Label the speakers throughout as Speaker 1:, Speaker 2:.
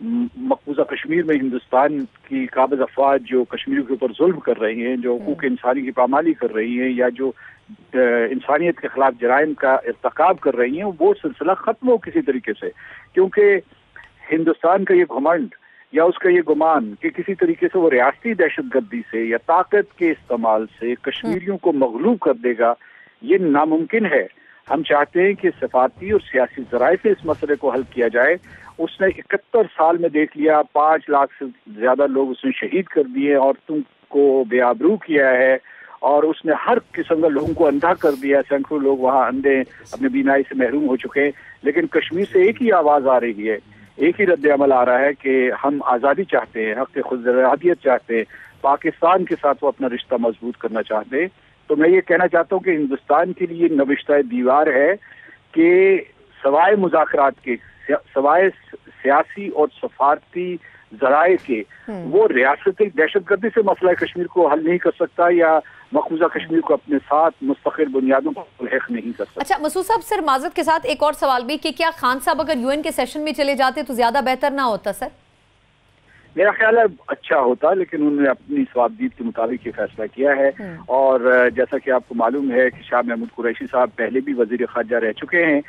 Speaker 1: مقبوضہ کشمیر میں ہندوستان کی قابض افواج جو کشمیریوں کے اوپر ظلم کر رہی ہیں، جو حقوق انسانی کی پامالی کر رہی ہیں، یا جو انسانیت کے خلاف جرائم کا ارتکاب کر رہی ہیں، وہ سلسلہ ختم ہو کسی طریقے سے. کیونکہ ہندوستان کا یہ گھمنڈ یا اس کا یہ گمان کہ کسی طریقے سے وہ ریاستی دہشت گردی سے یا طاقت کے استعمال سے کشمیریوں کو مغلوب کر دے گا، یہ ناممکن ہے. ہم چاہتے ہیں کہ سفارتی اور سیاسی ذرائع سے اس مسئلے کو حل کیا جائے. اس نے 71 سال میں دیکھ لیا، 5 لاکھ سے زیادہ لوگ اس نے شہید کر دیے، عورتوں کو بے آبرو کیا ہے، اور اس نے ہر قسم کے لوگوں کو اندھا کر دیا. سینکڑوں لوگ وہاں اندھے اپنے بینائی سے محروم ہو چکے ہیں. لیکن کشمیر سے ایک ہی آواز آ رہی ہے، ایک ہی رد عمل آ رہا ہے کہ ہم آزادی چاہتے ہیں، حق خود ارادیت چاہتے ہیں، پاکستان کے ساتھ وہ اپنا رشتہ مضبوط کرنا چاہتے ہیں. تو میں یہ کہنا چاہتا ہوں کہ ہندوستان کے لیے نوشتہ دیوار ہے کہ سوائے مذاکرات کے، سوائے سیاسی اور سفارتی ذرائع کے، وہ ریاستی دہشت گردی سے مسئلہ کشمیر کو حل نہیں کر سکتا، یا مقبوضہ کشمیر کو اپنے ساتھ مستقل بنیادوں پر ملحق نہیں کر سکتا.
Speaker 2: اچھا مسعود صاحب، سر معذرت کے ساتھ ایک اور سوال بھی کہ کیا خان صاحب اگر UN کے سیشن میں چلے جاتے تو زیادہ بہتر نہ ہوتا؟ سر
Speaker 1: میرا خیال ہے اچھا ہوتا، لیکن انہوں نے اپنی ثوابدید کے مطابق یہ فیصلہ کیا ہے. اور جیسا کہ آپ کو معلوم ہے کہ شاہ محمود قریشی صاحب پہلے بھی وزیر خارجہ رہ چکے ہیں،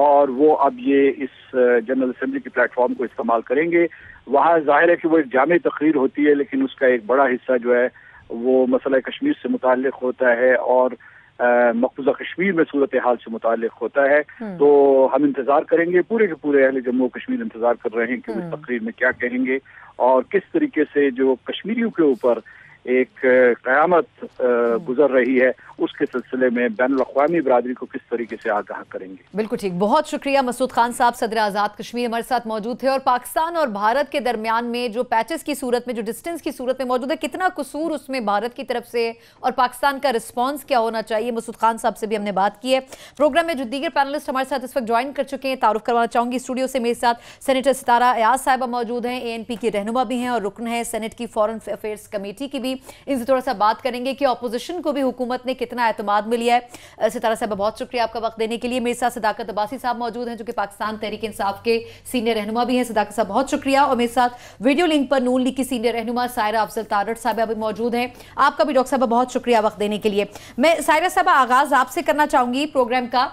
Speaker 1: اور وہ اب یہ اس جنرل اسمبلی کے پلیٹ فارم کو استعمال کریں گے. وہاں ظاہر ہے کہ وہ ایک جامع تقریر ہوتی ہے، لیکن اس کا ایک بڑا حصہ جو ہے وہ مسئلہ کشمیر سے متعلق ہوتا ہے اور مقبوضہ کشمیر میں صورتحال سے متعلق ہوتا ہے. تو ہم انتظار کریں گے، پورے کے پورے اہل جموں کشمیر انتظار کر رہے ہیں کہ وہ اس تقریر میں کیا کہیں گے، اور کس طریقے سے جو کشمیریوں کے اوپر ایک قیامت گزر رہی ہے اس کے سلسلے میں بین الاقوامی برادری کو کس طریقے سے آگاہ کریں گے.
Speaker 2: بالکل ٹھیک، بہت شکریہ. مسعود خان صاحب صدر آزاد کشمیر ہمارے ساتھ موجود تھے. اور پاکستان اور بھارت کے درمیان میں جو پیچز کی صورت میں، جو ڈسٹنس کی صورت میں موجود ہے، کتنا قصور اس میں بھارت کی طرف سے اور پاکستان کا رسپانس کیا ہونا چاہیے، مسعود خان صاحب سے بھی ہم نے بات کی ہے. پروگرام میں جو دیگر پینلسٹ ہمارے ساتھ اس وقت جوائن کر چکے ہیں، تعارف کروانا چاہوں گی. اسٹوڈیو سے میرے ساتھ سینیٹر ستارہ ایاز صاحبہ موجود ہیں، ANP کی رہنما بھی ہیں اور رکن ہیں سینٹ کی فورن افیئرز کمیٹی کی بھی. ان سے تھوڑا سا بات کریں گے کہ اپوزیشن کو بھی حکومت نے کتنا اعتماد ملیا ہے. ستارہ صاحبہ بہت شکریہ آپ کا وقت دینے کے لیے. میرے ساتھ صداقت عباسی صاحب موجود ہیں جو کہ پاکستان تحریک انصاف کے سینئر رہنما بھی ہیں. صداقت صاحب بہت شکریہ. اور میرے ساتھ ویڈیو لنک پر نون لیگ کی سینئر رہنما سائرہ افضل تارڑ صاحبہ بھی موجود ہیں. آپ کا بھی ڈاکٹر صاحبہ بہت شکریہ وقت دینے کے لیے. میں سائرہ صاحبہ آغاز آپ سے کرنا چاہوں گی پروگرام کا.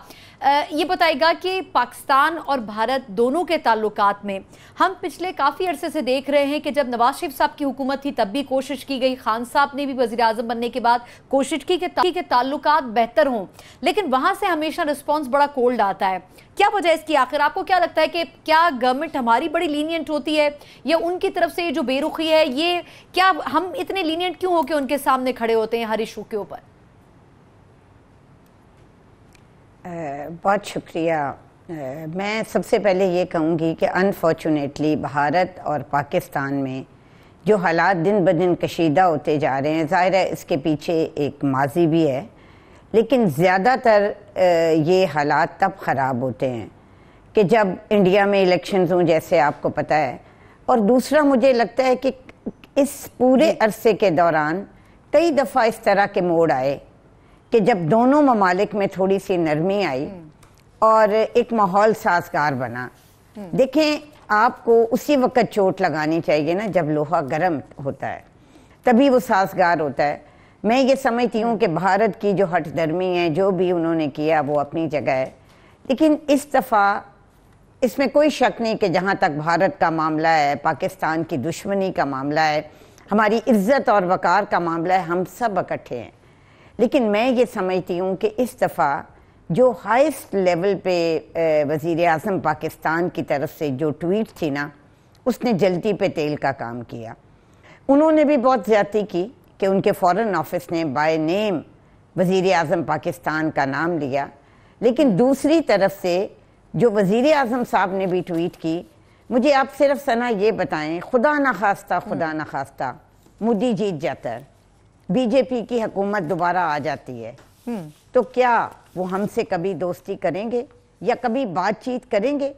Speaker 2: یہ بتائے گا کہ پاکستان اور بھارت دونوں کے تعلقات میں ہم پچھلے کافی عرصے سے دیکھ رہے ہیں کہ جب نواز شریف صاحب کی حکومت تھی تب بھی کوشش کی گئی، خان صاحب نے بھی وزیر اعظم بننے کے بعد کوشش کی کہ تعلقات بہتر ہوں، لیکن وہاں سے ہمیشہ رسپانس بڑا کولڈ آتا ہے. کیا وجہ اس کی؟ آخر آپ کو کیا لگتا ہے کہ کیا گورنمنٹ ہماری بڑی لینینٹ ہوتی ہے، یا ان کی طرف سے یہ جو بے رخی ہے، یہ کیا ہم اتنے لینینٹ کیوں ہو کے ان کے سامنے کھڑے ہوتے ہیں ہر ایشو کے اوپر؟
Speaker 3: بہت شکریہ. میں سب سے پہلے یہ کہوں گی کہ انفارچونیٹلی بھارت اور پاکستان میں جو حالات دن بدن کشیدہ ہوتے جا رہے ہیں، ظاہر ہے اس کے پیچھے ایک ماضی بھی ہے، لیکن زیادہ تر یہ حالات تب خراب ہوتے ہیں کہ جب انڈیا میں الیکشنز ہوں، جیسے آپ کو پتہ ہے. اور دوسرا مجھے لگتا ہے کہ اس پورے عرصے کے دوران کئی دفعہ اس طرح کے موڑ آئے کہ جب دونوں ممالک میں تھوڑی سی نرمی آئی اور ایک ماحول سازگار بنا. دیکھیں، آپ کو اسی وقت چوٹ لگانی چاہیے نا جب لوہا گرم ہوتا ہے، تبھی وہ سازگار ہوتا ہے. میں یہ سمجھتی ہوں کہ بھارت کی جو ہٹ درمی ہے، جو بھی انہوں نے کیا وہ اپنی جگہ ہے، لیکن اس دفعہ اس میں کوئی شک نہیں کہ جہاں تک بھارت کا معاملہ ہے، پاکستان کی دشمنی کا معاملہ ہے، ہماری عزت اور وقار کا معاملہ ہے، ہم سب اکٹھے ہیں. لیکن میں یہ سمجھتی ہوں کہ اس دفعہ جو ہائیسٹ لیول پہ وزیر اعظم پاکستان کی طرف سے جو ٹویٹ تھی نا، اس نے جلدی پہ تیل کا کام کیا. انہوں نے بھی بہت زیادتی کی کہ ان کے فورن آفس نے بائی نیم وزیر اعظم پاکستان کا نام لیا، لیکن دوسری طرف سے جو وزیر اعظم صاحب نے بھی ٹویٹ کی. مجھے آپ صرف ثنا یہ بتائیں، خدا نخواستہ مودی جیت جاتا ہے، بی جے پی کی حکومت دوبارہ آ جاتی ہے، تو کیا وہ ہم سے کبھی دوستی کریں گے یا کبھی بات چیت کریں گے؟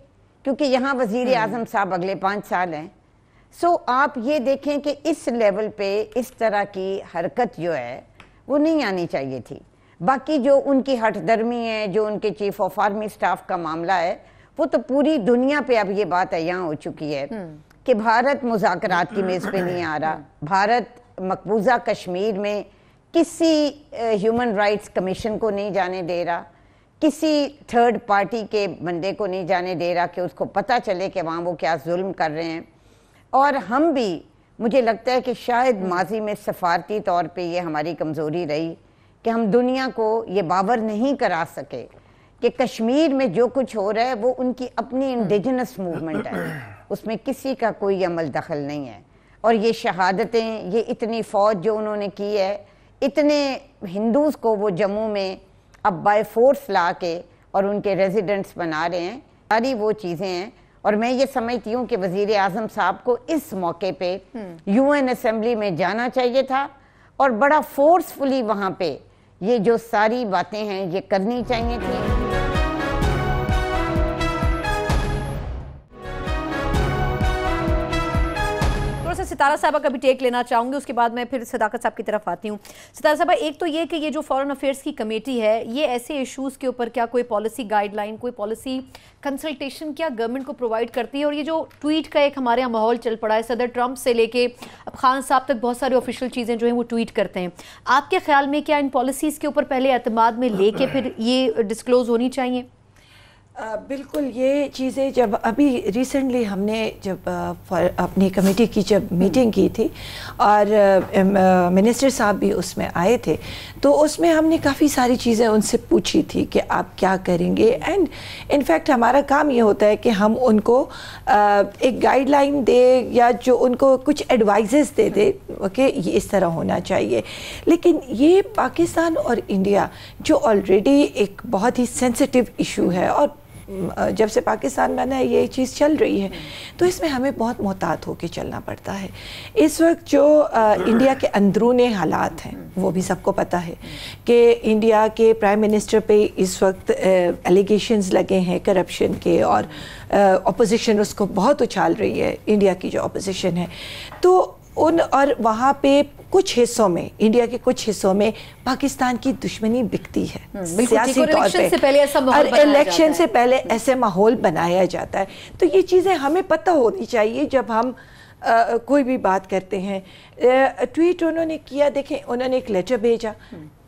Speaker 3: کیونکہ یہاں وزیر اعظم صاحب اگلے 5 سال ہیں. سو آپ یہ دیکھیں کہ اس لیول پہ اس طرح کی حرکت جو ہے وہ نہیں آنی چاہیے تھی. باقی جو ان کی ہٹ درمی ہے، جو ان کے چیف آف آرمی سٹاف کا معاملہ ہے، وہ تو پوری دنیا پہ اب یہ بات عیاں ہو چکی ہے کہ کہ بھارت مذاکرات کی میز پہ نہیں آ رہا، بھارت مقبوضہ کشمیر میں کسی ہیومن رائٹس کمیشن کو نہیں جانے دے رہا، کسی تھرڈ پارٹی کے بندے کو نہیں جانے دے رہا کہ اس کو پتہ چلے کہ وہاں وہ کیا ظلم کر رہے ہیں. اور ہم بھی، مجھے لگتا ہے کہ شاید ماضی میں سفارتی طور پہ یہ ہماری کمزوری رہی کہ ہم دنیا کو یہ باور نہیں کرا سکے کہ کشمیر میں جو کچھ ہو رہا ہے وہ ان کی اپنی انڈیجنس موومنٹ ہے، اس میں کسی کا کوئی عمل دخل نہیں ہے. اور یہ شہادتیں، یہ اتنی فوج جو انہوں نے کی ہے، اتنے ہندوز کو وہ جموں میں اب بائی فورس لا کے اور ان کے ریزیڈنٹس بنا رہے ہیں، ساری وہ چیزیں ہیں. اور میں یہ سمجھتی ہوں کہ وزیر اعظم صاحب کو اس موقع پہ یو این اسمبلی میں جانا چاہیے تھا اور بڑا فورسفلی وہاں پہ یہ جو ساری باتیں ہیں یہ کرنی چاہیے تھیں.
Speaker 2: ستارہ صاحبہ کا بھی ٹیک لینا چاہوں گی، اس کے بعد میں پھر صداقت صاحب کی طرف آتی ہوں. ستارہ صاحبہ، ایک تو یہ کہ یہ جو فورن افیئرس کی کمیٹی ہے، یہ ایسے ایشوز کے اوپر کیا کوئی پالیسی گائیڈ لائن، کوئی پالیسی کنسلٹیشن کیا گورنمنٹ کو پرووائڈ کرتی ہے؟ اور یہ جو ٹویٹ کا ایک ہمارے یہاں ماحول چل پڑا ہے، صدر ٹرمپ سے لے کے اب خان صاحب تک بہت سارے آفیشیل چیزیں جو ہیں وہ ٹویٹ کرتے ہیں، آپ کے خیال میں کیا ان پالیسیز کے اوپر پہلے اعتماد میں لے کے پھر یہ ڈسکلوز ہونی چاہیے؟
Speaker 4: بالکل، یہ چیزیں جب ابھی ریسنٹلی ہم نے جب اپنی کمیٹی کی جب میٹنگ کی تھی اور منسٹر صاحب بھی اس میں آئے تھے، تو اس میں ہم نے کافی ساری چیزیں ان سے پوچھی تھی کہ آپ کیا کریں گے. اینڈ انفیکٹ ہمارا کام یہ ہوتا ہے کہ ہم ان کو ایک گائیڈ لائن دے یا جو ان کو کچھ ایڈوائزز دے دے کہ یہ اس طرح ہونا چاہیے. لیکن یہ پاکستان اور انڈیا جو آلریڈی ایک بہت ہی سینسٹیو ایشو ہے، اور جب سے پاکستان بنا ہے یہ چیز چل رہی ہے، تو اس میں ہمیں بہت محتاط ہو کے چلنا پڑتا ہے. اس وقت جو انڈیا کے اندرون حالات ہیں وہ بھی سب کو پتہ ہے کہ انڈیا کے پرائم منسٹر پہ اس وقت ایلیگیشنز لگے ہیں کرپشن کے، اور اپوزیشن اس کو بہت اچھال رہی ہے، انڈیا کی جو اپوزیشن ہے. تو اور وہاں پہ کچھ حصوں میں، انڈیا کے کچھ حصوں میں پاکستان کی دشمنی بکتی ہے سیاسی طور پہ، اور الیکشن سے پہلے ایسے ماحول بنایا جاتا ہے. تو یہ چیزیں ہمیں پتہ ہونی چاہیے جب ہم کوئی بھی بات کرتے ہیں. ٹویٹ انہوں نے کیا، دیکھیں انہوں نے ایک لیٹر بھیجا،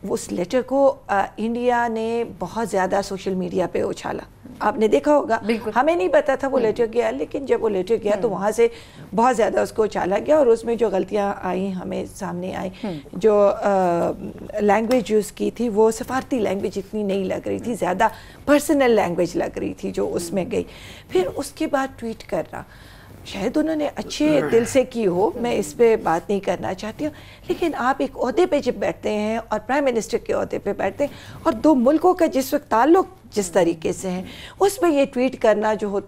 Speaker 4: اس لیٹر کو انڈیا نے بہت زیادہ سوشل میڈیا پہ اچھالا، آپ نے دیکھا ہوگا. ہمیں نہیں پتا تھا وہ لیٹر گیا، لیکن جب وہ لیٹر گیا تو وہاں سے بہت زیادہ اس کو اچھالا گیا، اور اس میں جو غلطیاں آئیں ہمیں سامنے آئیں. جو لینگویج یوز کی تھی وہ سفارتی لینگویج اتنی نہیں لگ رہی تھی، زیادہ پرسنل لینگویج لگ رہی تھی جو اس میں گئی. پھر اس کے بعد ٹویٹ کرنا، شاید انہوں نے اچھے دل سے کی ہو، میں اس پہ بات نہیں کرنا چاہتی ہوں، لیکن آپ ایک عہدے پہ جب بیٹھتے ہیں اور پرائم منسٹر کے عہدے پہ بیٹھتے ہیں، اور دو ملکوں کا جس وقت تعلق جس طریقے سے ہے، اس پہ یہ ٹویٹ کرنا جو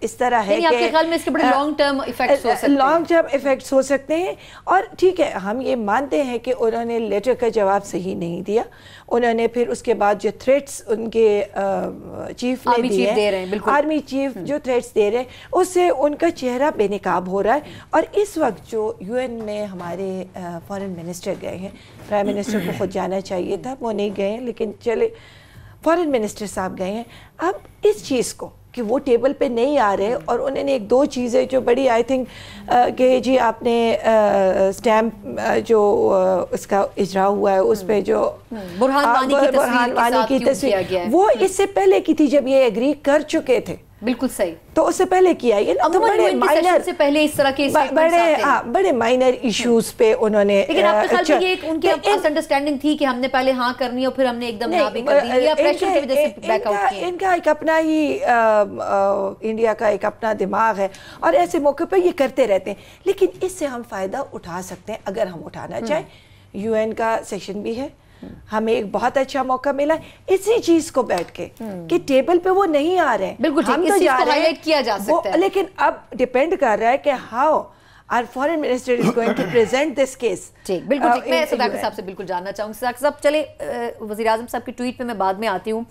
Speaker 4: اس طرح ہے کہ
Speaker 2: آپ کے خیال میں اس کے بڑے لانگ ٹرم ایفیکٹس ہو سکتے ہیں؟
Speaker 4: لانگ ٹرم ایفیکٹس ہو سکتے ہیں. اور ٹھیک ہے، ہم یہ مانتے ہیں کہ انہوں نے لیٹر کا جواب صحیح نہیں دیا. انہوں نے پھر اس کے بعد جو تھریٹس ان کے چیف نے دیے، آرمی چیف جو تھریٹس دے رہے ہیں، اس سے ان کا چہرہ بے نقاب ہو رہا ہے. اور اس وقت جو یو این میں ہمارے فارن منسٹر گئے ہیں، پرائم منسٹر کو خود جانا چاہیے تھا، وہ نہیں گئے ہیں، لیکن چلے فارن منسٹر صاحب گئے ہیں. اب اس چیز کو کہ وہ ٹیبل پہ نہیں آ رہے، اور انہوں نے ایک دو چیزیں جو بڑی آئی تھنک کہ جی آپ نے اسٹیمپ جو اس کا اجرا ہوا ہے اس پہ جو
Speaker 2: برہان وانی کی تصویر،
Speaker 4: وہ اس سے پہلے کی تھی جب یہ ایگری کر چکے تھے.
Speaker 2: بالکل صحیح،
Speaker 4: تو اس سے پہلے کیا یہ نا، تو بڑے مائنر ایشوز پہ انہوں نے.
Speaker 2: لیکن آپ کے خیال میں یہ ان کی انڈرسٹینڈنگ تھی کہ ہم نے پہلے ہاں کرنی ہے اور پھر ہم نے ایک دم نہ بھی کر دی، یا پریشر کی وجہ سے بیک آؤٹ کیا؟
Speaker 4: ان کا ایک اپنا ہی انڈیا کا ایک اپنا دماغ ہے، اور ایسے موقع پہ یہ کرتے رہتے ہیں. لیکن اس سے ہم فائدہ اٹھا سکتے ہیں اگر ہم اٹھانا چاہیں. یو این کا سیشن بھی ہے، ہمیں ایک بہت اچھا موقع ملا اسی چیز کو بیٹھ کے کہ ٹیبل پہ وہ نہیں آ رہے ہیں.
Speaker 2: بالکل ہم تو جا رہے ہیں کیا جا سکتا ہے،
Speaker 4: لیکن اب ڈیپینڈ کر رہا ہے کہ how our foreign minister is going to present this case.
Speaker 2: ٹھیک، بالکل ٹھیک. میں صداقت صاحب سے بالکل جاننا چاہوں گی. صداقت صاحب چلے وزیر اعظم صاحب کی ٹویٹ پہ میں بعد میں آتی ہوں.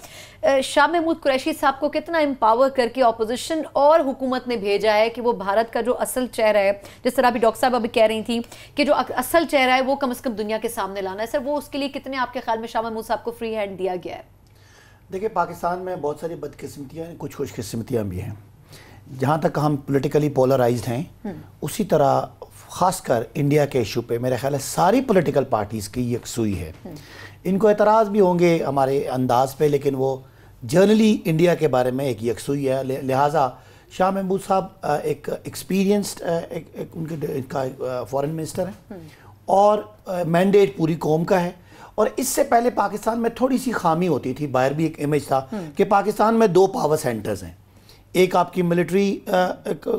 Speaker 2: شاہ محمود قریشی صاحب کو کتنا امپاور کر کے اپوزیشن اور حکومت نے بھیجا ہے کہ وہ بھارت کا جو اصل چہرہ ہے، جس طرح ابھی ڈاکٹر صاحب ابھی کہہ رہی تھیں کہ جو اصل چہرہ ہے وہ کم از کم دنیا کے سامنے لانا ہے، سر وہ اس کے لیے کتنے آپ کے خیال میں شاہ محمود صاحب کو فری ہینڈ دیا گیا ہے؟
Speaker 5: دیکھیں، پاکستان میں بہت ساری بدقسمتیاں ہیں، کچھ خوش قسمتیاں بھی ہیں. جہاں تک ہم پولیٹیکلی پولرائزڈ ہیں اسی طرح خاص کر انڈیا کے ایشو پہ میرا خیال ہے ساری پولیٹیکل پارٹیز کی یکسوئی ہے. ان کو اعتراض بھی ہوں گے ہمارے انداز پہ لیکن وہ جنرلی انڈیا کے بارے میں ایک یکسوئی ہے. لہٰذا شاہ محمود صاحب ایک ایکسپیرینسڈ ان کا فورن منسٹر ہیں اور مینڈیٹ پوری قوم کا ہے. اور اس سے پہلے پاکستان میں تھوڑی سی خامی ہوتی تھی, باہر بھی ایک امیج تھا کہ پاکستان میں 2 پاور سینٹرز ہیں, ایک آپ کی ملٹری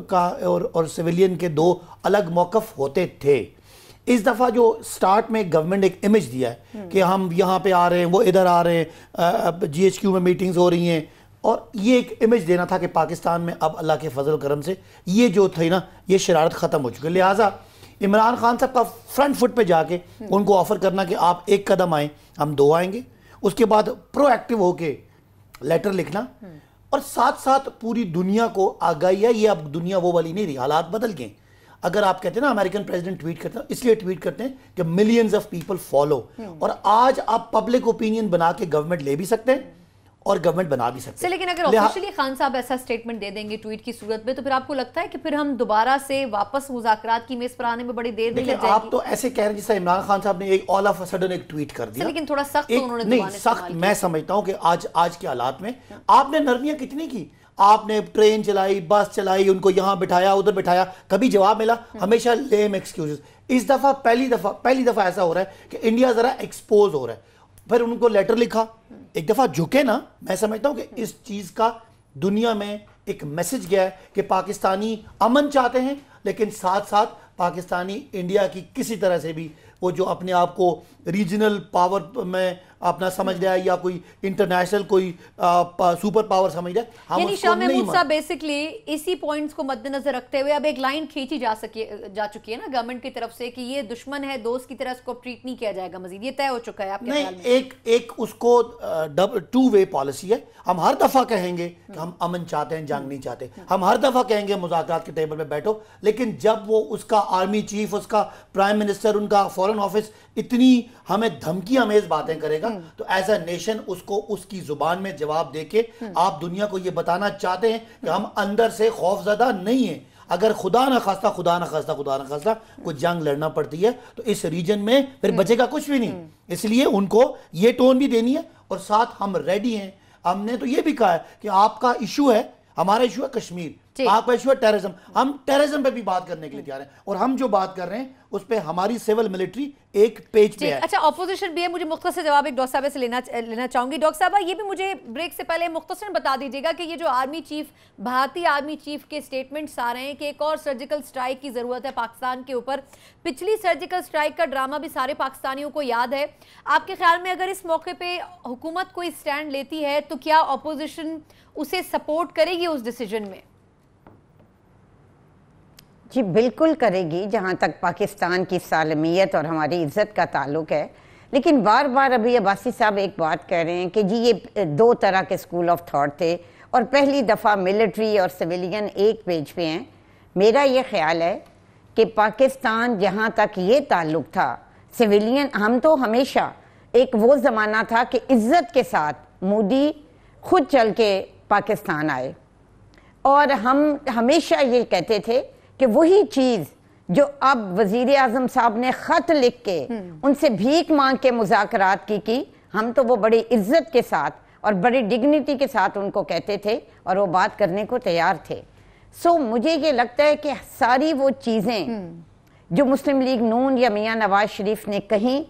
Speaker 5: کا اور سویلین کے 2 الگ موقف ہوتے تھے. اس دفعہ جو سٹارٹ میں گورنمنٹ ایک امیج دیا ہے کہ ہم یہاں پہ آ رہے ہیں, وہ ادھر آ رہے ہیں, جی ایچ کیو میں میٹنگز ہو رہی ہیں, اور یہ ایک امیج دینا تھا کہ پاکستان میں اب اللہ کے فضل و کرم سے یہ جو تھی نا یہ شرارت ختم ہو چکی. لہٰذا عمران خان صاحب کا فرنٹ فٹ پہ جا کے ان کو آفر کرنا کہ آپ 1 قدم آئیں, ہم 2 آئیں گے, اس کے بعد پرو ایکٹیو ہو کے لیٹر لکھنا, اور ساتھ ساتھ پوری دنیا کو آگاہی ہے. یہ اب دنیا وہ والی نہیں رہی, حالات بدل گئے. اگر آپ کہتے ہیں نا امریکن پریزیڈنٹ ٹویٹ کرتے ہیں, اس لیے ٹویٹ کرتے ہیں کہ ملینز آف پیپل فالو, اور آج آپ پبلک اوپینین بنا کے گورنمنٹ لے بھی سکتے ہیں اور گورنمنٹ بنا بھی سکتے ہیں.
Speaker 2: لیکن اگر آفیشلی خان صاحب ایسا سٹیٹمنٹ دے دیں گے ٹویٹ کی صورت میں تو پھر آپ کو لگتا ہے کہ پھر ہم دوبارہ سے واپس مذاکرات کی میز پر آنے میں بڑی دیر نہیں لگ جائے گی؟
Speaker 5: آپ تو ایسے کہہ رہے ہیں جیسا عمران خان صاحب نے ایک آل آف سڈن ایک ٹویٹ کر دیا,
Speaker 2: لیکن تھوڑا سخت انہوں نے
Speaker 5: نہیں سخت. میں سمجھتا ہوں کہ آج کے حالات میں آپ نے نرمیاں کتنی کی, آپ نے ٹرین چلائی, بس چلائی, ان کو یہاں بٹھایا, ادھر بٹھایا, کبھی جواب ملا؟ ہمیشہ لیم ایکسکیوزز. اس دفعہ پہلی دفعہ ایسا ہو رہا ہے کہ انڈیا ذرا ایکسپوز ہو رہا ہے. پھر ان کو لیٹر لکھا, ایک دفعہ جھکے نا. میں سمجھتا ہوں کہ اس چیز کا دنیا میں ایک میسج گیا ہے کہ پاکستانی امن چاہتے ہیں, لیکن ساتھ ساتھ پاکستانی انڈیا کی کسی طرح سے بھی وہ جو اپنے آپ کو ریجنل پاور میں اپنا سمجھ رہا ہے یا کوئی انٹرنیشنل کوئی سپر پاور سمجھ رہا ہے,
Speaker 2: یعنی شاہ محمود صاحب بیسکلی اسی پوائنٹس کو مد نظر رکھتے ہوئے اب ایک لائن کھینچی جا چکی ہے نا گورنمنٹ کی طرف سے کہ یہ دشمن ہے, دوست کی طرح اس کو ٹریٹ نہیں کیا جائے گا مزید, یہ طے ہو چکا ہے آپ کے خیال میں؟
Speaker 5: ایک اس کو 2 وے پالیسی ہے. ہم ہر دفعہ کہیں گے کہ ہم امن چاہتے ہیں, جنگ نہیں چاہتے. ہم ہر دفعہ کہیں گے مذاکرات کے ٹیبل پہ بیٹھو, لیکن جب وہ اس کا آرمی چیف, اس کا پرائم منسٹر, ان کا فورن آفس اتنی ہمیں دھمکی امیز باتیں کرے گا تو ایز اے نیشن اس کو اس کی زبان میں جواب دے کے آپ دنیا کو یہ بتانا چاہتے ہیں کہ ہم اندر سے خوف زدہ نہیں ہیں. اگر خدا نہ خواستہ کوئی جنگ لڑنا پڑتی ہے تو اس ریجن میں پھر بچے گا کچھ بھی نہیں. اس لیے ان کو یہ ٹون بھی دینی ہے, اور ساتھ ہم ریڈی ہیں. ہم نے تو یہ بھی کہا ہے کہ آپ کا ایشو ہے, ہمارا ایشو ہے کشمیر, آپ کا ایشو ہے ٹیررزم, ہم ٹیررزم پہ بھی بات کرنے کے لیے تیار ہیں, اور ہم جو بات کر رہے ہیں اس پہ ہماری سیول ملٹری ایک پیج پہ ہے.
Speaker 2: اچھا اپوزیشن بھی ہے, مجھے مختصر جواب ایک ڈاکٹر صاحب سے لینا چاہوں گی. ڈاکٹر صاحبہ یہ بھی مجھے بریک سے پہلے مختصر بتا دیجیے گا کہ یہ جو بھارتی آرمی چیف کے سٹیٹمنٹس آ رہے ہیں کہ ایک اور سرجیکل سٹرائک کی ضرورت ہے پاکستان کے اوپر, پچھلی سرجیکل سٹرائک کا ڈرامہ بھی سارے پاکستانیوں کو یاد ہے. آپ کے خیال میں اگر اس موقع پہ حکومت کوئی سٹینڈ لیتی ہے تو کیا اپوزیشن اسے سپورٹ کرے گی اس ڈیسیجن میں؟
Speaker 3: جی بالکل کرے گی, جہاں تک پاکستان کی سالمیت اور ہماری عزت کا تعلق ہے. لیکن بار بار ابھی عباسی صاحب ایک بات کہہ رہے ہیں کہ جی یہ 2 طرح کے اسکول آف تھاٹ تھے, اور پہلی دفعہ ملٹری اور سویلین ایک پیج پہ ہیں. میرا یہ خیال ہے کہ پاکستان جہاں تک یہ تعلق تھا سویلین, ہم تو ہمیشہ ایک وہ زمانہ تھا کہ عزت کے ساتھ مودی خود چل کے پاکستان آئے, اور ہم ہمیشہ یہ کہتے تھے کہ وہی چیز جو اب وزیر اعظم صاحب نے خط لکھ کے ان سے بھیک مانگ کے مذاکرات کی, ہم تو وہ بڑی عزت کے ساتھ اور بڑی ڈگنیٹی کے ساتھ ان کو کہتے تھے اور وہ بات کرنے کو تیار تھے. مجھے یہ لگتا ہے کہ ساری وہ چیزیں جو مسلم لیگ نون یا میاں نواز شریف نے کہیں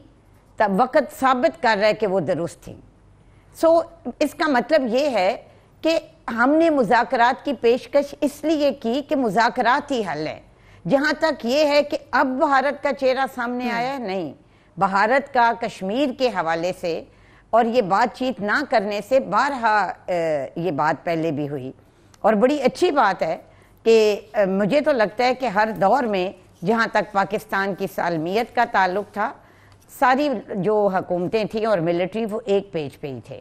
Speaker 3: تب وقت ثابت کر رہا ہے کہ وہ درست تھیں. اس کا مطلب یہ ہے کہ ہم نے مذاکرات کی پیشکش اس لیے کی کہ مذاکرات ہی حل ہے. جہاں تک یہ ہے کہ اب بھارت کا چہرہ سامنے آیا ہے, نہیں, بھارت کا کشمیر کے حوالے سے اور یہ بات چیت نہ کرنے سے بارہا یہ بات پہلے بھی ہوئی. اور بڑی اچھی بات ہے کہ مجھے تو لگتا ہے کہ ہر دور میں جہاں تک پاکستان کی سالمیت کا تعلق تھا ساری جو حکومتیں تھیں اور ملٹری وہ ایک پیج پہ ہی تھے.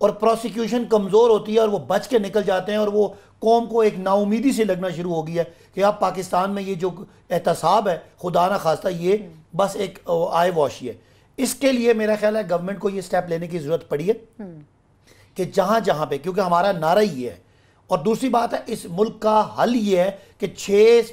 Speaker 5: اور پروسیکیوشن کمزور ہوتی ہے اور وہ بچ کے نکل جاتے ہیں, اور وہ قوم کو ایک نا امیدی سے لگنا شروع ہو گیا ہے کہ اب پاکستان میں یہ جو احتساب ہے خدا نہ خواستہ یہ بس ایک آئے واشی ہے. اس کے لیے میرا خیال ہے گورنمنٹ کو یہ سٹیپ لینے کی ضرورت پڑی ہے کہ جہاں جہاں پہ, کیونکہ ہمارا نعرہ یہ ہے, اور دوسری بات ہے اس ملک کا حل یہ ہے کہ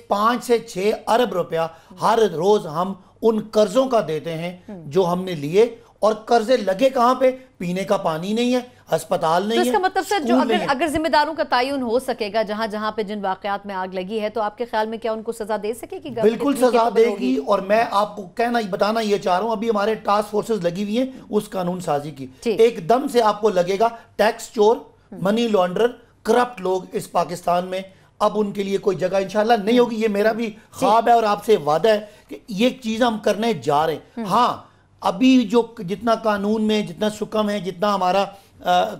Speaker 5: 5 سے 6 ارب روپیہ ہر روز ہم ان قرضوں کا دیتے ہیں جو ہم نے لیے, اور قرضے لگے کہاں پہ, پینے کا پانی نہیں ہے, ہسپتال نہیں ہے.
Speaker 2: تو اس کا مطلب سر جو اگر ذمہ داروں کا تعین ہو سکے گا جہاں جہاں پہ جن واقعات میں آگ لگی ہے, تو آپ کے خیال میں کیا ان کو سزا دے سکے گی؟
Speaker 5: بالکل سزا دے گی, اور میں آپ کو بتانا یہ چاہ رہا ہوں, ابھی ہمارے ٹاسک فورسز لگی ہوئی ہیں اس قانون سازی کی, ایک دم سے آپ کو لگے گا ٹیکس چور, منی لانڈرر, کرپٹ لوگ اس پاکستان میں اب ان کے لیے کوئی جگہ انشاءاللہ نہیں ہوگی. یہ میرا بھی خواب ہے اور آپ سے وعدہ ہے کہ یہ چیز ہم کرنے جا رہے ہیں. ہاں ابھی جو جتنا قانون میں جتنا سکم ہے, جتنا ہمارا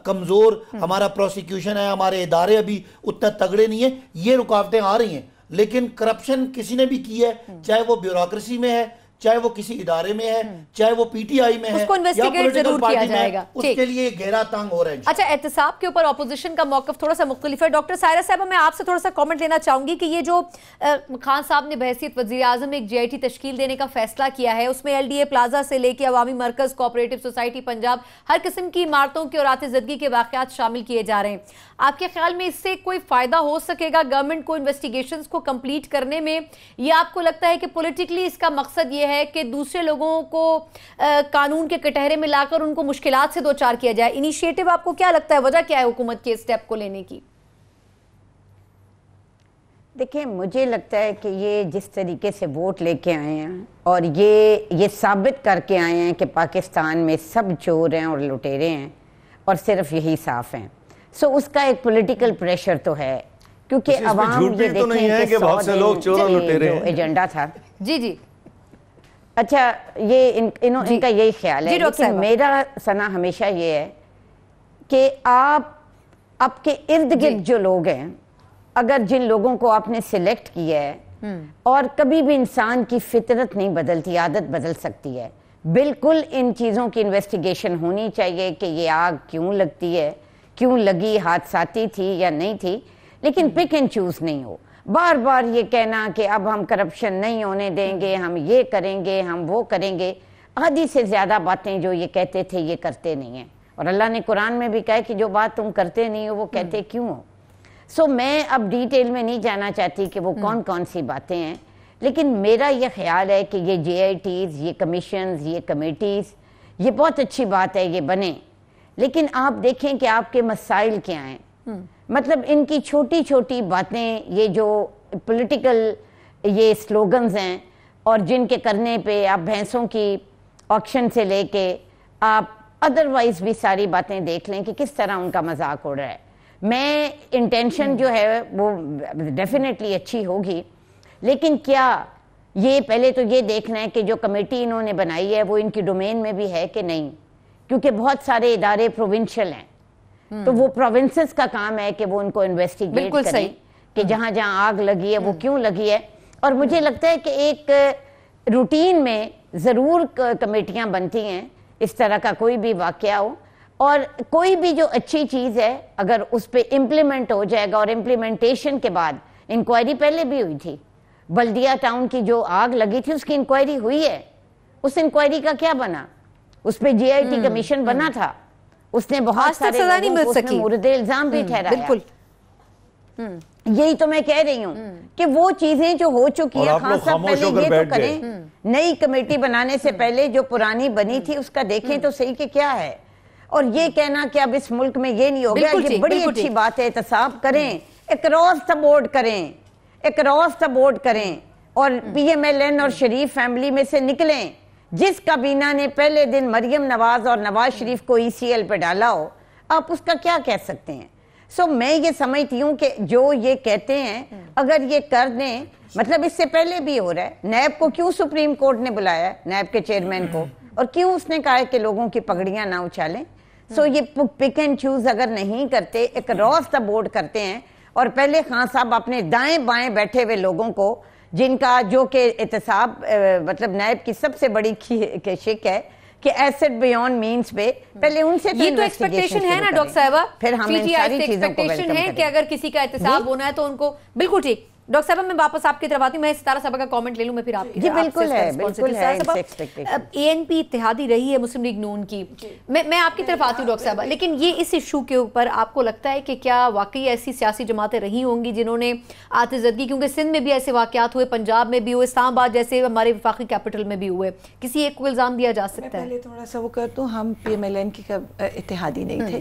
Speaker 5: کمزور ہمارا پروسیکیوشن ہے, ہمارے ادارے ابھی اتنا تگڑے نہیں ہیں, یہ رکاوٹیں آ رہی ہیں, لیکن کرپشن کسی نے بھی کی ہے, چاہے وہ بیوروکریسی میں ہے, چاہے وہ کسی ادارے میں ہے, چاہے وہ پی ٹی آئی میں ہے,
Speaker 2: اس کو انویسٹیگیٹ ضرور کیا جائے گا.
Speaker 5: اس کے لیے گہرا تنگ ہو رہا ہے.
Speaker 2: اچھا, احتساب کے اوپر اپوزیشن کا موقف تھوڑا سا مختلف ہے. ڈاکٹر سائرہ صاحبہ, میں آپ سے تھوڑا سا کامنٹ لینا چاہوں گی کہ یہ جو خان صاحب نے بحیثیت وزیر اعظم ایک جے آئی ٹی تشکیل دینے کا فیصلہ کیا ہے, اس میں ایل ڈی اے پلازا سے لے کے عوامی مرکز, کوآپریٹو سوسائٹی پنجاب, ہر قسم کی عمارتوں کے اور آتش زدگی کے واقعات شامل کیے جا رہے ہیں. آپ کے خیال میں اس سے کوئی فائدہ ہو سکے گا گورنمنٹ کو انویسٹیگیشنز کو کمپلیٹ کرنے میں, یا آپ کو لگتا ہے کہ پولیٹیکلی اس کا مقصد یہ ہے کہ دوسرے لوگوں کو قانون کے کٹہرے میں لا کر ان کو مشکلات سے دوچار کیا جائے؟ انیشیٹو آپ کو کیا لگتا ہے, وجہ کیا ہے حکومت کے اسٹیپ کو لینے کی؟
Speaker 3: دیکھیں, مجھے لگتا ہے کہ یہ جس طریقے سے ووٹ لے کے آئے ہیں اور یہ ثابت کر کے آئے ہیں کہ پاکستان میں سب چور ہیں اور لٹیرے ہیں اور صرف یہی صاف ہیں, سو اس کا ایک پولیٹیکل پریشر تو ہے, کیونکہ عوام یہ دیکھیں کہ 100 دن جو ایجنڈا تھا.
Speaker 2: جی
Speaker 3: اچھا, یہ ان کا یہی خیال ہے, لیکن میرا ثنا ہمیشہ یہ ہے کہ آپ کے ارد گرد جو لوگ ہیں, اگر جن لوگوں کو آپ نے سلیکٹ کیا ہے, اور کبھی بھی انسان کی فطرت نہیں بدلتی, عادت بدل سکتی ہے, بالکل ان چیزوں کی انویسٹیگیشن ہونی چاہیے کہ یہ آگ کیوں لگتی ہے, کیوں لگی, حادثاتی تھی یا نہیں تھی, لیکن پک اینڈ چوز نہیں ہو. بار بار یہ کہنا کہ اب ہم کرپشن نہیں ہونے دیں گے, ہم یہ کریں گے, ہم وہ کریں گے, آدھی سے زیادہ باتیں جو یہ کہتے تھے یہ کرتے نہیں ہیں, اور اللہ نے قرآن میں بھی کہا کہ جو بات تم کرتے نہیں ہو وہ کہتے کیوں ہو. سو میں اب ڈیٹیل میں نہیں جانا چاہتی کہ وہ کون سی باتیں ہیں, لیکن میرا یہ خیال ہے کہ یہ جے آئی ٹیز, یہ کمیشنز, یہ کمیٹیز, یہ بہت اچھی بات ہے یہ بنے, لیکن آپ دیکھیں کہ آپ کے مسائل کیا ہیں. مطلب ان کی چھوٹی چھوٹی باتیں, یہ جو پولیٹیکل یہ سلوگنز ہیں, اور جن کے کرنے پہ آپ بھینسوں کی آکشن سے لے کے آپ ادروائز بھی ساری باتیں دیکھ لیں کہ کس طرح ان کا مذاق اڑ رہا ہے. میں انٹینشن جو ہے وہ ڈیفینیٹلی اچھی ہوگی, لیکن کیا یہ پہلے تو یہ دیکھنا ہے کہ جو کمیٹی انہوں نے بنائی ہے وہ ان کی ڈومین میں بھی ہے کہ نہیں, کیونکہ بہت سارے ادارے پروونشل ہیں, تو وہ پروونسز کا کام ہے کہ وہ ان کو انویسٹیگیٹ کریں کہ جہاں جہاں آگ لگی ہے وہ کیوں لگی ہے. اور مجھے لگتا ہے کہ ایک روٹین میں ضرور کمیٹیاں بنتی ہیں اس طرح کا کوئی بھی واقعہ ہو, اور کوئی بھی جو اچھی چیز ہے اگر اس پہ امپلیمنٹ ہو جائے گا, اور امپلیمنٹیشن کے بعد انکوائری پہلے بھی ہوئی تھی, بلدیہ ٹاؤن کی جو آگ لگی تھی اس کی انکوائری ہوئی ہے, اس انکوائری کا کیا بنا, اس پہ جے آئی ٹی کمیشن بنا تھا, اس نے بہت سارے لوگوں کو اس میں مورد الزام بھی ٹھہرایا. یہی تو میں کہہ رہی ہوں کہ وہ چیزیں جو ہو چکی ہیں, خان صاحب پہلے یہ تو کریں, نئی کمیٹی بنانے سے پہلے جو پرانی بنی تھی اس کا دیکھیں تو صحیح کہ کیا ہے. اور یہ کہنا کہ اب اس ملک میں یہ نہیں ہو گیا, یہ بڑی اچھی بات ہے, احتساب کریں, اکراس دا بورڈ کریں, اکراس دا بورڈ کریں, اور پی ایم ایل این اور شریف فیملی میں سے نکلیں. جس کابینہ نے پہلے دن مریم نواز اور نواز شریف کو ای سی ایل پہ ڈالا ہو, آپ اس کا کیا کہہ سکتے ہیں. سو میں یہ سمجھتی ہوں کہ جو یہ کہتے ہیں اگر یہ کر دیں, مطلب اس سے پہلے بھی ہو رہا ہے, نیب کو کیوں سپریم کورٹ نے بلایا ہے, نیب کے چیئرمین کو, اور کیوں اس نے کہا ہے کہ لوگوں کی پگڑیاں نہ اچھالیں. سو یہ پک اینڈ چوز اگر نہیں کرتے, اکراس دا بورڈ کرتے ہیں, اور پہلے خان صاحب اپنے دائیں بائیں بیٹھے ہوئے لوگوں کو, جن کا جو کہ احتساب مطلب نیب کی سب سے بڑی شک ہے کہ ایسٹ بیونڈ مینس پہ پہلے ان سے
Speaker 2: یہ تو ایکسپیکٹیشن ہے نا ڈاکٹر صاحبہ,
Speaker 3: پھر ہم ان ساری چیزوں کو ویلکم
Speaker 2: ہے کہ اگر کسی کا احتساب ہونا ہے تو ان کو بالکل ٹھیک. ڈاکٹر صاحبہ میں واپس آپ کی طرف آتی ہوں, میں ستارہ صاحبہ کا کامنٹ لے لوں, میں پھر آپ کی
Speaker 3: جی بالکل ہے, بالکل ہے.
Speaker 2: اے این پی اتحادی رہی ہے مسلم لیگ نون کی, میں آپ کی طرف آتی ہوں ڈاکٹر صاحبہ, لیکن یہ اس ایشو کے اوپر آپ کو لگتا ہے کہ کیا واقعی ایسی سیاسی جماعتیں رہی ہوں گی جنہوں نے آتش زدگی, کیونکہ سندھ میں بھی ایسے واقعات ہوئے, پنجاب میں بھی ہوئے, اسلام آباد جیسے ہمارے وفاقی کیپٹل میں بھی ہوئے, کسی ایک کو الزام دیا جا سکتا ہے؟
Speaker 4: پہلے تھوڑا سا وہ کر دوں, ہم پی ایم ایل این کی اتحادی نہیں تھے,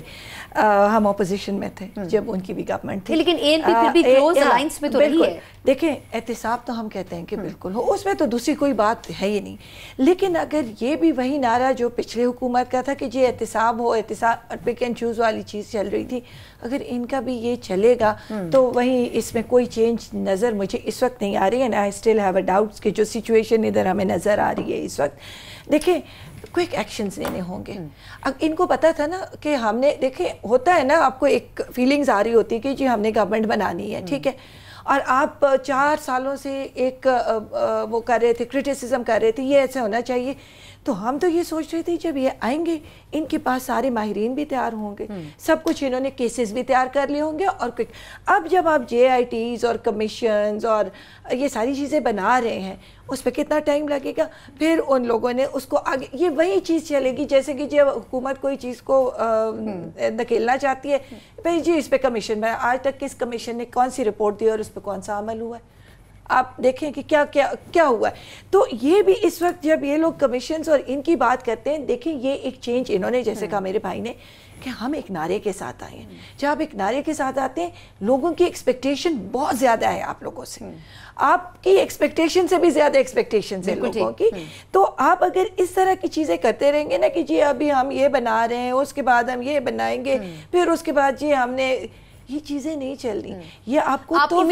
Speaker 4: ہم اپوزیشن میں تھے جب ان کی بھی گورنمنٹ تھی,
Speaker 2: لیکن اے این پی پھر بھی کلوز الائنس میں تو رہی ہے.
Speaker 4: دیکھیں احتساب تو ہم کہتے ہیں کہ بالکل ہو, اس میں تو دوسری کوئی بات ہے ہی نہیں, لیکن اگر یہ بھی وہی نعرہ جو پچھلے حکومت کا تھا کہ جی احتساب ہو, احتساب پک اینڈ چوز والی چیز چل رہی تھی, اگر ان کا بھی یہ چلے گا تو وہیں اس میں کوئی چینج نظر مجھے اس وقت نہیں آ رہی ہے. I still have a doubts کہ جو سچویشن ادھر ہمیں نظر آ رہی ہے اس وقت, دیکھیں کوئک ایکشنز لینے ہوں گے. ان کو پتا تھا نا کہ ہم نے, دیکھیں ہوتا ہے نا, آپ کو ایک فیلنگز آ رہی ہوتی ہے کہ جی ہم نے گورنمنٹ بنانی ہے, ٹھیک ہے, اور آپ 4 سالوں سے ایک وہ کر رہے تھے, کرٹیسزم کر رہے تھے, یہ ایسے ہونا چاہیے, تو ہم تو یہ سوچ رہے تھے جب یہ آئیں گے ان کے پاس سارے ماہرین بھی تیار ہوں گے, سب کچھ انہوں نے کیسز بھی تیار کر لیے ہوں گے, اور اب جب آپ جے آئی ٹیز اور کمیشنز اور یہ ساری چیزیں بنا رہے ہیں, اس پہ کتنا ٹائم لگے گا, پھر ان لوگوں نے اس کو آگے, یہ وہی چیز چلے گی جیسے کہ جب حکومت کوئی چیز کو دھکیلنا چاہتی ہے, بھائی جی اس پہ کمیشن بنا, آج تک کس کمیشن نے کون سی رپورٹ دی اور اس پہ کون سا عمل ہوا ہے, آپ دیکھیں کہ کیا ہوا ہے. تو یہ بھی اس وقت جب یہ لوگ کمیشنز اور ان کی بات کرتے ہیں, دیکھیں یہ ایک چینج انہوں نے, جیسے کہا میرے بھائی نے کہ ہم ایک نعرے کے ساتھ آئے ہیں, جب آپ ایک نعرے کے ساتھ آتے ہیں لوگوں کی ایکسپیکٹیشن بہت زیادہ ہے آپ لوگوں سے, آپ کی ایکسپیکٹیشن سے بھی زیادہ ایکسپیکٹیشن ہے لوگوں کی, تو آپ اگر اس طرح کی چیزیں کرتے رہیں گے نا کہ جی ابھی ہم یہ بنا رہے ہیں, اس کے بعد ہم یہ بنائیں گے, پھر اس کے بعد جی ہم نے, یہ چیزیں نہیں چل رہی, یہ آپ کو تو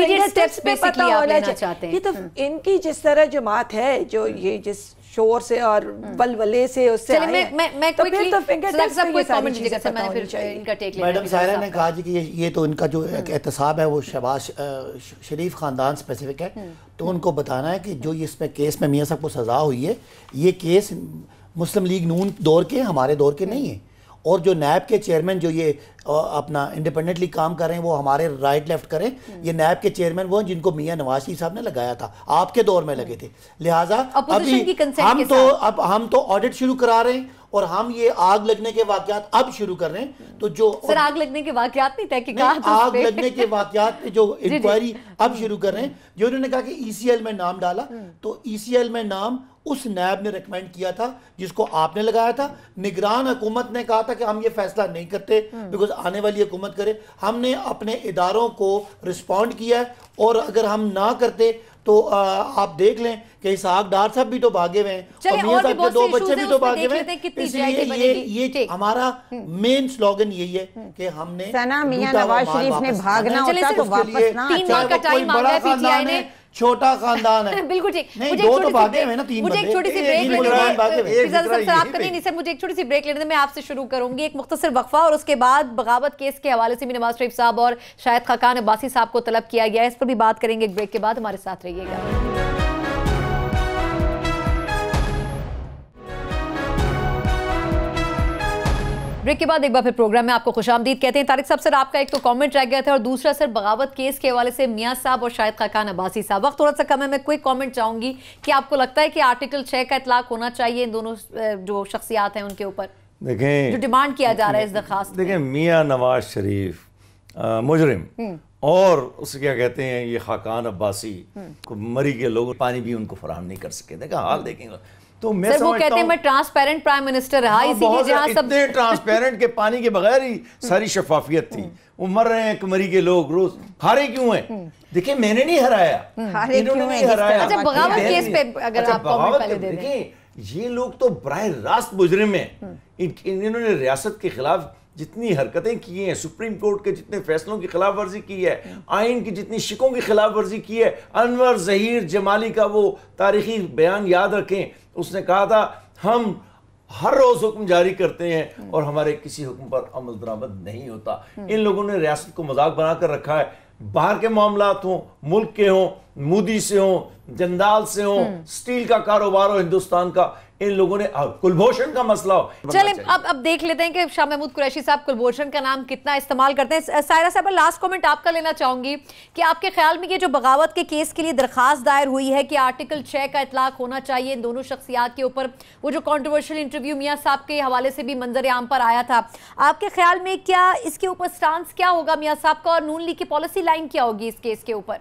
Speaker 4: پتہ ہونا چاہتے ہیں. یہ تو ان کی جس طرح جماعت ہے جو یہ جس شور سے اور ولولے سے اس سے آئے ہیں, تو پھر تو
Speaker 5: میڈم سائرہ نے کہا جی کہ یہ تو ان کا جو احتساب ہے وہ شہباز شریف خاندان اسپیسیفک ہے, تو ان کو بتانا ہے کہ جو اس میں کیس میں میاں صاحب کو سزا ہوئی ہے, یہ کیس مسلم لیگ نون دور کے, ہمارے دور کے نہیں ہیں, اور جو نیب کے چیئرمین جو یہ اپنا انڈیپینڈنٹلی کام کر رہے ہیں وہ ہمارے رائٹ لیفٹ کریں, یہ نیب کے چیئرمین وہ ہیں جن کو میاں نواز شریف صاحب نے لگایا تھا, آپ کے دور میں لگے تھے, لہٰذا ابھی ہم تو آڈٹ شروع کرا رہے ہیں, اور ہم یہ آگ لگنے کے واقعات اب شروع کر رہے ہیں. تو جو
Speaker 2: سر آگ لگنے کے واقعات نہیں تحقیقات,
Speaker 5: آگ لگنے کے واقعات پہ جو انکوائری اب شروع کر رہے ہیں, جو انہوں نے کہا کہ ای سی ایل میں نام ڈالا, تو ای سی ایل میں نام اس نیب نے ریکمینڈ کیا تھا جس کو آپ نے لگایا تھا. نگران حکومت نے کہا تھا کہ ہم یہ فیصلہ نہیں کرتے بیکاز آنے والی حکومت کرے. ہم نے اپنے اداروں کو رسپونڈ کیا ہے, اور اگر ہم نہ کرتے تو آپ دیکھ لیں کہ اسحاق ڈار صاحب بھی تو بھاگے ہوئے ہیں, اور میاں صاحب کے 2 بچے بھی تو بھاگے ہوئے ہیں. اس لیے یہ ہمارا مین سلوگن یہی ہے کہ ہم نے
Speaker 3: میاں نواز شریف نے بھاگنا ہوتا تو واپس نہ آتے.
Speaker 2: 3 ماہ کا ٹائم مانگا ہے پی ٹی آئی نے,
Speaker 5: چھوٹا خاندان ہے.
Speaker 2: بالکل ٹھیک,
Speaker 5: نہیں 2 تو بھاگے ہوئے نا, 3
Speaker 2: مجھے ایک چھوٹی سی بریک لینے دیں, مجھے ایک چھوٹی سی بریک لینے دیں. میں آپ سے شروع کروں گی ایک مختصر وقفہ, اور اس کے بعد بغاوت کیس کے حوالے سے بھی نواز شریف صاحب اور شاہد خاقان عباسی صاحب کو طلب کیا گیا ہے, اس پر بھی بات کریں گے ایک بریک کے بعد. ہمارے ساتھ رہیے گا. بریک کے بعد ایک بار پھر پروگرام میں آپ کو خوش آمدید کہتے ہیں. طارق صاحب سر آپ کا ایک تو کامنٹ رہ گیا تھا, اور دوسرا سر بغاوت کیس کے حوالے سے میاں صاحب اور شاہد خاقان عباسی صاحب. وقت تھوڑا سا کم ہے, میں کوئی کامنٹ چاہوں گی کہ آپ کو لگتا ہے کہ آرٹیکل 6 کا اطلاق ہونا چاہیے ان دونوں جو شخصیات ہیں ان کے اوپر,
Speaker 6: دیکھیں
Speaker 2: جو ڈیمانڈ کیا جا رہا ہے اس درخواست.
Speaker 6: دیکھیں میاں نواز شریف مجرم, اور اسے کیا کہتے ہیں یہ خاقان عباسی کو مری کے لوگ پانی بھی ان کو فراہم نہیں کر سکے. دیکھا حال دیکھیں گا, تو میں
Speaker 2: سر وہ کہتے ہیں میں ٹرانسپیرنٹ پرائم منسٹر رہا, اسی لیے جہاں سب
Speaker 6: اتنے ٹرانسپیرنٹ کے پانی کے بغیر ہی ساری شفافیت تھی. وہ مر رہے ہیں کمری کے لوگ روز, ہارے کیوں ہیں؟ دیکھیں میں نے نہیں ہرایا, انہوں نے نہیں ہرایا.
Speaker 2: اچھا بغاوت کیس پہ اگر آپ کامنٹ پہلے دے دیں.
Speaker 6: دیکھیں یہ لوگ تو براہ راست مجرم ہیں, انہوں نے ریاست کے خلاف جتنی حرکتیں کی ہیں, سپریم کورٹ کے جتنے فیصلوں کی خلاف ورزی کی ہے, آئین کی جتنی شکوں کی خلاف ورزی کی ہے. انور ظہیر جمالی کا وہ تاریخی بیان یاد رکھیں, اس نے کہا تھا ہم ہر روز حکم جاری کرتے ہیں اور ہمارے کسی حکم پر عمل درآمد نہیں ہوتا. ان لوگوں نے ریاست کو مذاق بنا کر رکھا ہے. باہر کے معاملات ہوں, ملک کے ہوں, مودی سے ہوں, جندال سے ہوں, سٹیل کا کاروبار ہو ہندوستان کا, ان لوگوں نے کلبھوشن کا مسئلہ ہو.
Speaker 2: چلیں اب دیکھ لیتے ہیں کہ شاہ محمود قریشی صاحب کلبھوشن کا نام کتنا استعمال کرتے ہیں. سائرہ صاحب لاسٹ کامنٹ آپ کا لینا چاہوں گی کہ آپ کے خیال میں یہ جو بغاوت کے کیس کے لیے درخواست دائر ہوئی ہے کہ آرٹیکل 6 کا اطلاق ہونا چاہیے ان دونوں شخصیات کے اوپر, وہ جو کنٹروورشل انٹرویو میاں صاحب کے حوالے سے بھی منظر عام پر آیا تھا, آپ کے خیال میں کیا اس کے اوپر سٹانس کیا ہوگا میاں صاحب کا, اور نون لیگ کی پالیسی لائن کیا ہوگی اس کیس کے اوپر؟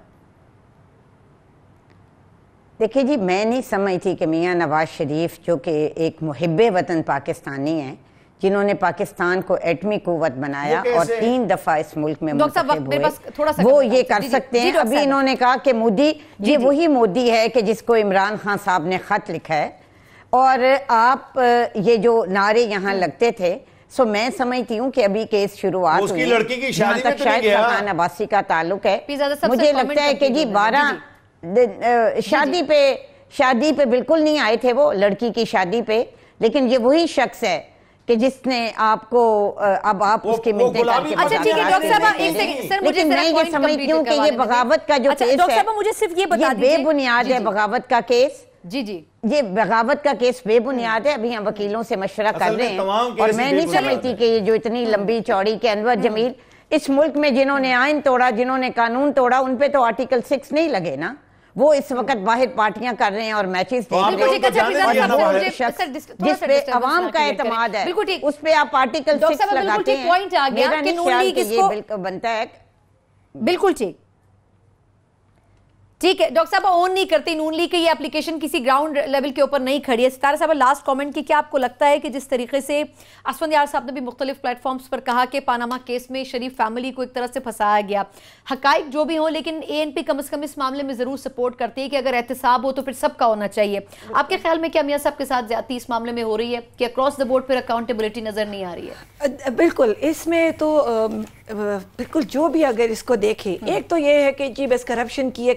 Speaker 3: دیکھیں جی, میں نہیں سمجھتی کہ میاں نواز شریف جو کہ ایک محب وطن پاکستانی ہیں, جنہوں نے پاکستان کو ایٹمی قوت بنایا اور 3 دفعہ اس ملک میں منتخب ہوئے, وہ یہ کر سکتے ہیں. ابھی انہوں نے کہا کہ مودی, یہ وہی مودی ہے کہ جس کو عمران خان صاحب نے خط لکھا ہے, اور آپ یہ جو نعرے یہاں لگتے تھے, سو میں سمجھتی ہوں کہ ابھی کیس شروعات ہوئی ہے,
Speaker 6: لڑکی کی شادی
Speaker 3: جہاں تک شاید فرحان عباسی کا تعلق ہے. مجھے لگتا ہے کہ جی 12 شادی پہ بالکل نہیں آئے تھے وہ, لڑکی کی شادی پہ, لیکن یہ وہی شخص ہے کہ جس نے آپ کو اب آپ اس کی منتیں کر کے
Speaker 2: اچھا ٹھیک ہے ڈاکٹر صاحب ایک سیکنڈ,
Speaker 3: لیکن میں یہ سمجھتی ہوں کہ یہ بغاوت کا جو کیس ہے
Speaker 2: مجھے صرف یہ بتا دیجیے,
Speaker 3: بے بنیاد ہے بغاوت کا کیس.
Speaker 2: جی
Speaker 3: یہ بغاوت کا کیس بے بنیاد ہے. ابھی ہم وکیلوں سے مشورہ کر رہے ہیں, اور میں نہیں سمجھتی کہ یہ جو اتنی لمبی چوڑی کہ انور جمیل اس ملک میں جنہوں نے آئین توڑا, جنہوں نے قانون توڑا, ان پہ تو آرٹیکل 6 نہیں لگے نا. وہ اس وقت باہر پارٹیاں کر رہے ہیں اور میچز دیکھ رہے ہیں, جس پہ عوام کا اعتماد ہے اس پہ آپ آرٹیکل 6 لگاتے ہیں. میرا نہیں خیال کہ یہ بالکل بنتا ہے.
Speaker 2: بالکل ٹھیک ہے ڈاکٹر صاحب اون نہیں کرتی نون لیگ کی یہ اپلیکیشن کسی گراؤنڈ لیول کے اوپر نہیں کھڑی ہے. ستارہ صاحب لاسٹ کامنٹ کی, کیا آپ کو لگتا ہے کہ جس طریقے سے اسفندیار صاحب نے بھی مختلف پلیٹ فارمز پر کہا کہ پاناما کیس میں شریف فیملی کو ایک طرح سے پھنسایا گیا, حقائق جو بھی ہوں, لیکن ANP کم از کم اس معاملے میں ضرور سپورٹ کرتی ہے کہ اگر احتساب ہو تو پھر سب کا ہونا چاہیے. آپ کے خیال میں کیا میاں صاحب کے ساتھ زیادتی اس معاملے میں ہو رہی ہے کہ اکراس دا بورڈ پھر اکاؤنٹیبلٹی نظر نہیں آ رہی ہے؟
Speaker 4: بالکل, اس میں تو بالکل جو بھی اگر اس کو دیکھے, ایک تو یہ ہے کہ جی بس کرپشن کی ہے,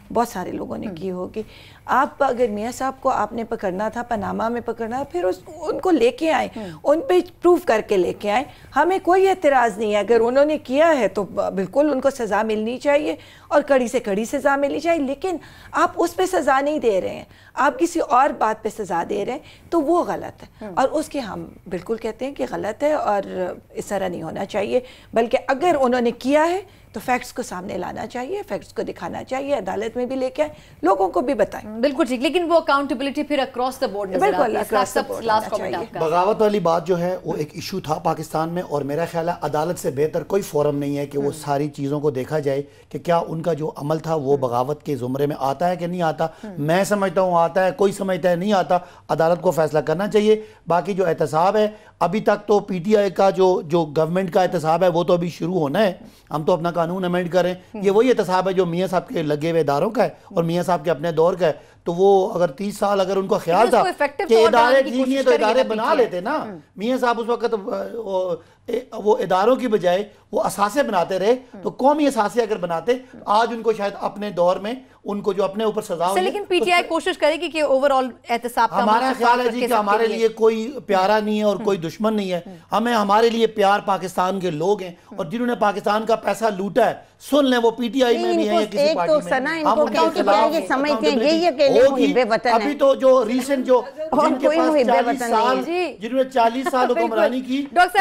Speaker 4: بہت سارے لوگوں نے کی ہوگی. آپ اگر میاں صاحب کو آپ نے پکڑنا تھا, پاناما میں پکڑنا, پھر ان کو لے کے آئیں, ان پہ پروف کر کے لے کے آئیں. ہمیں کوئی اعتراض نہیں ہے, اگر انہوں نے کیا ہے تو بالکل ان کو سزا ملنی چاہیے, اور کڑی سے کڑی سزا ملنی چاہیے. لیکن آپ اس پہ سزا نہیں دے رہے ہیں, آپ کسی اور بات پہ سزا دے رہے ہیں, تو وہ غلط ہے. اور اس کے ہم بالکل کہتے ہیں کہ غلط ہے, اور اس طرح نہیں ہونا چاہیے. بلکہ اگر انہوں نے کیا ہے تو فیکٹس کو سامنے لانا چاہیے, فیکٹس کو دکھانا چاہیے, عدالت میں بھی لے کے آئیں, لوگوں کو بھی بتائیں.
Speaker 2: بالکل ٹھیک, لیکن وہ اکاؤنٹیبلٹی پھر اکراس دا بورڈ نظر آتی ہے.
Speaker 5: بغاوت والی بات جو ہے وہ ایک ایشو تھا پاکستان میں, اور میرا خیال ہے عدالت سے بہتر کوئی فورم نہیں ہے کہ وہ ساری چیزوں کو دیکھا جائے کہ کیا ان کا جو عمل تھا وہ بغاوت کے زمرے میں آتا ہے کہ نہیں آتا. میں سمجھتا ہوں آتا ہے, کوئی سمجھتا ہے نہیں آتا. عدالت کو فیصلہ کرنا چاہیے. باقی جو احتساب ہے, ابھی تک تو PTI کا جو گورنمنٹ کا احتساب ہے وہ تو ابھی شروع ہونا ہے. ہم تو اپنا قانون امینڈ کریں, یہ وہی احتساب ہے جو میاں صاحب کے لگے ہوئے اداروں کا ہے اور میاں صاحب کے اپنے دور کا ہے. تو وہ اگر 30 سال اگر ان کو خیال تھا کہ ادارے ٹھیک نہیں ہے تو ادارے بنا لیتے نا. میاں صاحب اس وقت وہ اداروں کی بجائے وہ اثاثے بناتے رہے, تو قومی اثاثے اگر بناتے آج ان کو شاید اپنے دور میں ان کو جو اپنے اوپر سزا ہوئی.
Speaker 2: لیکن PTI کوشش کرے گی کہ اوورآل احتساب کا
Speaker 5: ہمارا خیال ہے جی کہ ہمارے لیے کوئی پیارا نہیں ہے اور کوئی دشمن نہیں ہے. ہمارے لیے پیار پاکستان کے لوگ ہیں, اور جنہوں نے پاکستان کا پیسہ لوٹا ہے, سن لیں وہ PTI میں بھی ہیں یا کسی پارٹی میں, ہم ان کے خلاف ابھی تو جو ریسنٹ جو جن کے پاس 40 سال, جنہوں نے 40 سال حکمرانی کی, سب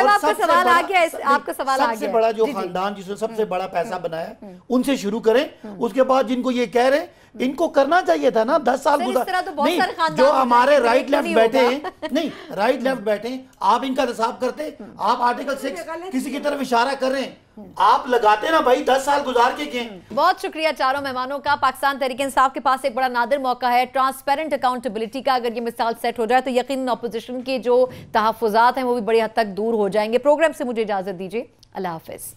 Speaker 5: سے بڑا جو خاندان جس نے سب سے بڑا پیسہ بنایا ان سے شروع کریں. اس کے بعد جن کو یہ کہہ رہے ہیں ان کو کرنا چاہیے تھا نا 10 سال گزار نہیں, جو ہمارے رائٹ لیفٹ بیٹھے ہیں, نہیں رائٹ لیفٹ بیٹھے ہیں, آپ ان کا احتساب کرتے, آپ آرٹیکل 6 کسی کی طرف اشارہ کر رہے ہیں, آپ لگاتے نا بھائی 10 سال گزار کے کہیں.
Speaker 2: بہت شکریہ چاروں مہمانوں کا. پاکستان تحریک انصاف کے پاس ایک بڑا نادر موقع ہے ٹرانسپیرنٹ اکاؤنٹیبلٹی کا. اگر یہ مثال سیٹ ہو جائے تو یقیناً اپوزیشن کے جو تحفظات ہیں وہ بھی بڑی حد تک دور ہو جائیں گے. پروگرام سے مجھے اجازت دیجیے, اللہ حافظ.